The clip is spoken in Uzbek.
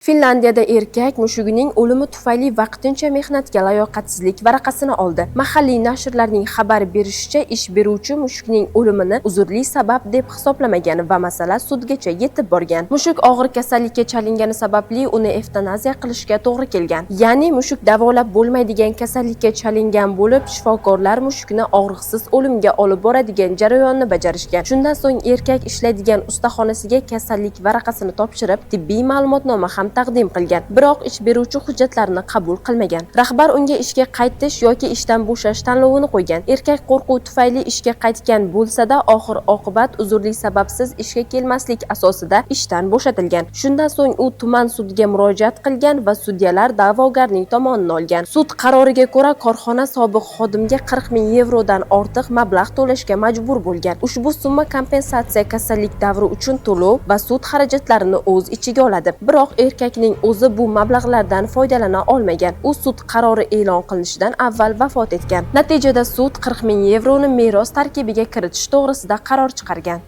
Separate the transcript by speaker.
Speaker 1: Finlandiyada erkak mushugining o'limi tufayli vaqtincha mehnatga layoqatsizlik varaqasini oldi. Mahalliy nashrlarning xabar berishicha, ish beruvchi mushukning o'limini uzrli sabab deb hisoblamagan va masala sudgacha yetib borgan. Mushuk og'ir kasallikka chalingani sababli uni evtanaziya qilishga to'g'ri kelgan. Ya'ni mushuk davolab bo'lmaydigan kasallikka chalingan bo'lib, shifokorlar mushukni og'riqsiz o'limga olib boradigan jarayonni bajarishgan. Shundan so'ng erkak ishlaydigan ustaxonasiga kasallik varaqasini topshirib, tibbiy ma'lumotnoma ham taqdim qilgan. Biroq ish beruvchi hujjatlarni qabul qilmagan. Rahbar unga ishga qaytish yoki ishdan bo'shash tanlovini qo'ygan. Erkak qo'rquv tufayli ishga qaytgan bo'lsa-da, oxir-oqibat uzrli sababsiz ishga kelmaslik asosida ishdan bo'shatilgan. Shundan so'ng u tuman sudiga murojaat qilgan va sudyalar da'vogarning tomonini olgan. Sud qaroriga ko'ra, korxona sobiq xodimga 40 ming yevrodan ortiq mablag' to'lashga majbur bo'lgan. Ushbu summa kompensatsiya kasallik davri uchun to'lov va sud xarajatlarini o'z ichiga oladi. Biroq erkakning o'zi bu mablag'lardan foydalana olmagan. U sud qarori e'lon qilinishidan avval vafot etgan. Natijada sud 40 ming yevroni meros tarkibiga kiritish to'g'risida qaror chiqargan.